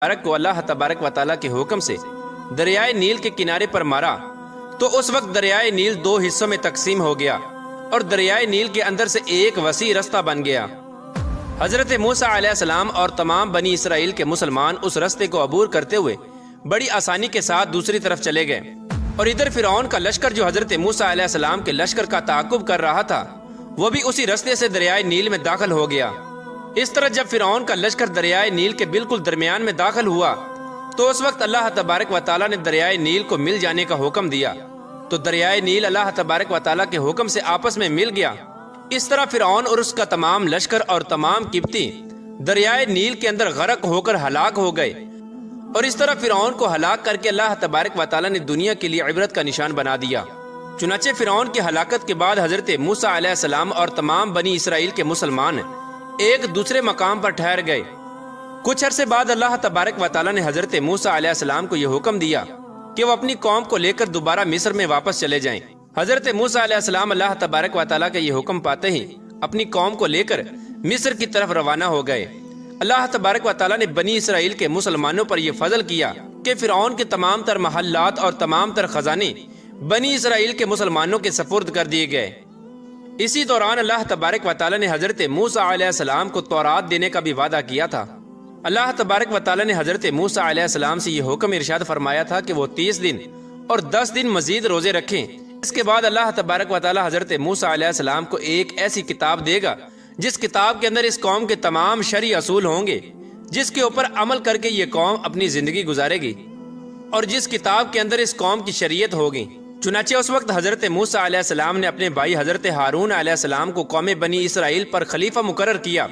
مبارک کو اللہ تبارک و تعالیٰ کے حکم سے دریائے نیل کے کنارے پر مارا تو اس وقت دریائے نیل دو حصوں میں تقسیم ہو گیا اور دریائے نیل کے اندر سے ایک وسیع رستہ بن گیا۔ حضرت موسیٰ علیہ السلام اور تمام بنی اسرائیل کے مسلمان اس رستے کو عبور کرتے ہوئے بڑی آسانی کے ساتھ دوسری طرف چلے گئے، اور ادھر فرعون کا لشکر جو حضرت موسیٰ علیہ السلام کے لشکر کا تعاقب کر رہا تھا وہ بھی اسی رستے سے دریائے نیل میں داخل ہو گیا۔ اس طرح جب فرعون کا لشکر دریائے نیل کے بالکل درمیان میں داخل ہوا تو اس وقت اللہ تبارک و تعالیٰ نے دریائے نیل کو مل جانے کا حکم دیا، تو دریائے نیل اللہ تبارک و تعالیٰ کے حکم سے آپس میں مل گیا۔ اس طرح فرعون اور اس کا تمام لشکر اور تمام قبطی دریائے نیل کے اندر غرق ہو کر ہلاک ہو گئے، اور اس طرح فرعون کو ہلاک کر کے اللہ تبارک و تعالیٰ نے دنیا کے لیے عبرت کا نشان بنا دیا۔ چنانچہ فرعون کی ہلاکت کے بعد حضرت موسیٰ علیہ السلام اور تمام بنی اسرائیل کے مسلمان ایک دوسرے مقام پر ٹھہر گئے۔ کچھ عرصے بعد اللہ تبارک و تعالیٰ نے حضرت موسیٰ علیہ السلام کو یہ حکم دیا کہ وہ اپنی قوم کو لے کر دوبارہ مصر میں واپس چلے جائیں۔ حضرت موسیٰ علیہ السلام اللہ تبارک و تعالیٰ کا یہ حکم پاتے ہی اپنی قوم کو لے کر مصر کی طرف روانہ ہو گئے۔ اللہ تبارک و تعالیٰ نے بنی اسرائیل کے مسلمانوں پر یہ فضل کیا کہ فرعون کے تمام تر محلات اور تمام تر خزانے بنی اسرائیل کے مسلمانوں کے سپرد کر دیے گئے۔ اسی دوران اللہ تبارک و تعالیٰ نے حضرت موسیٰ علیہ السلام کو تورات دینے کا بھی وعدہ کیا تھا۔ اللہ تبارک و تعالیٰ نے حضرت موسیٰ علیہ السلام سے یہ حکم ارشاد فرمایا تھا کہ وہ 30 دن اور 10 دن مزید روزے رکھیں۔ اس کے بعد اللہ تبارک و تعالیٰ حضرت موسیٰ علیہ السلام کو ایک ایسی کتاب دے گا جس کتاب کے اندر اس قوم کے تمام شرعی اصول ہوں گے، جس کے اوپر عمل کر کے یہ قوم اپنی زندگی گزارے گی، اور جس کتاب کے اندر اس قوم کی شریعت ہوگی۔ چنانچہ اس وقت حضرت موسیٰ علیہ السلام نے اپنے بھائی حضرت ہارون علیہ السلام کو قوم بنی اسرائیل پر خلیفہ مقرر کیا،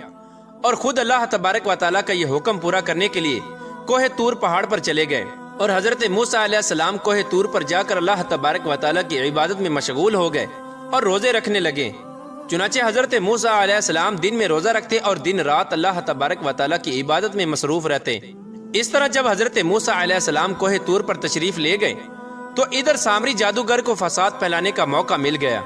اور خود اللہ تبارک و تعالیٰ کا یہ حکم پورا کرنے کے لیے کوہ طور پہاڑ پر چلے گئے، اور حضرت موسیٰ علیہ السلام کوہ طور پر جا کر اللہ تبارک و تعالیٰ کی عبادت میں مشغول ہو گئے اور روزے رکھنے لگے۔ چنانچہ حضرت موسیٰ علیہ السلام دن میں روزہ رکھتے اور دن رات اللہ تبارک و تعالیٰ کی عبادت میں مصروف رہتے۔ اس طرح جب حضرت موسیٰ علیہ السلام کوہ طور پر تشریف لے گئے تو ادھر سامری جادوگر کو فساد پھیلانے کا موقع مل گیا،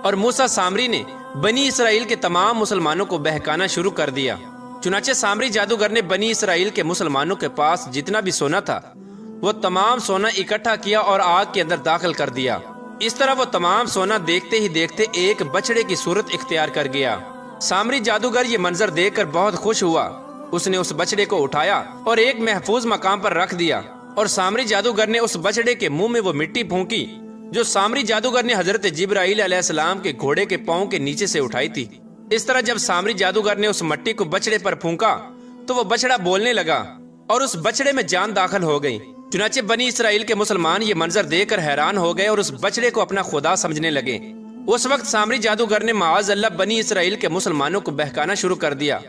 اور موسیٰ سامری نے بنی اسرائیل کے تمام مسلمانوں کو بہکانا شروع کر دیا۔ چنانچہ سامری جادوگر نے بنی اسرائیل کے مسلمانوں کے پاس جتنا بھی سونا تھا وہ تمام سونا اکٹھا کیا اور آگ کے اندر داخل کر دیا۔ اس طرح وہ تمام سونا دیکھتے ہی دیکھتے ایک بچڑے کی صورت اختیار کر گیا۔ سامری جادوگر یہ منظر دیکھ کر بہت خوش ہوا۔ اس نے اس بچڑے کو اٹھایا اور ایک محفوظ مقام پر رکھ دیا، اور سامری جادوگر نے اس بچڑے کے منہ میں وہ مٹی پھونکی جو سامری جادوگر نے حضرت جبرائیل علیہ السلام کے گھوڑے کے پاؤں کے نیچے سے اٹھائی تھی۔ اس طرح جب سامری جادوگر نے اس مٹی کو بچڑے پر پھونکا تو وہ بچڑا بولنے لگا اور اس بچڑے میں جان داخل ہو گئی۔ چنانچہ بنی اسرائیل کے مسلمان یہ منظر دیکھ کر حیران ہو گئے اور اس بچڑے کو اپنا خدا سمجھنے لگے۔ اس وقت سامری جادوگر نے معاذ اللہ بنی اسرائیل کے مسلمانوں کو بہکانا شروع کر دیا،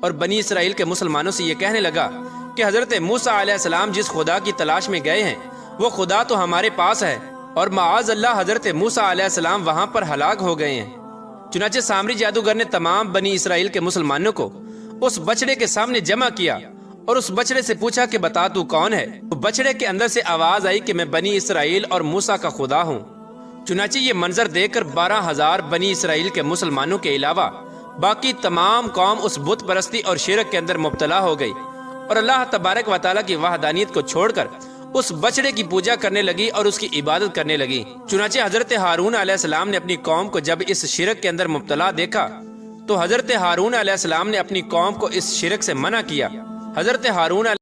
اور بنی اسرائیل کے مسلمانوں سے یہ کہنے لگا کہ حضرت موسیٰ علیہ السلام جس خدا کی تلاش میں گئے ہیں وہ خدا تو ہمارے پاس ہے، اور معاذ اللہ حضرت موسیٰ علیہ السلام وہاں پر ہلاک ہو گئے ہیں۔ چنانچہ سامری جادوگر نے تمام بنی اسرائیل کے مسلمانوں کو اس بچڑے کے سامنے جمع کیا اور اس بچڑے سے پوچھا کہ بتا تو کون ہے؟ تو بچڑے کے اندر سے آواز آئی کہ میں بنی اسرائیل اور موسیٰ کا خدا ہوں۔ چنانچہ یہ منظر دیکھ کر 12,000 بنی اسرائیل کے مسلمانوں کے علاوہ باقی تمام قوم اس بت پرستی اور شرک کے اندر مبتلا ہو گئی، اور اللہ تبارک و تعالیٰ کی وحدانیت کو چھوڑ کر اس بچڑے کی پوجا کرنے لگی اور اس کی عبادت کرنے لگی۔ چنانچہ حضرت ہارون علیہ السلام نے اپنی قوم کو جب اس شرک کے اندر مبتلا دیکھا تو حضرت ہارون علیہ السلام نے اپنی قوم کو اس شرک سے منع کیا۔ حضرت ہارون علیہ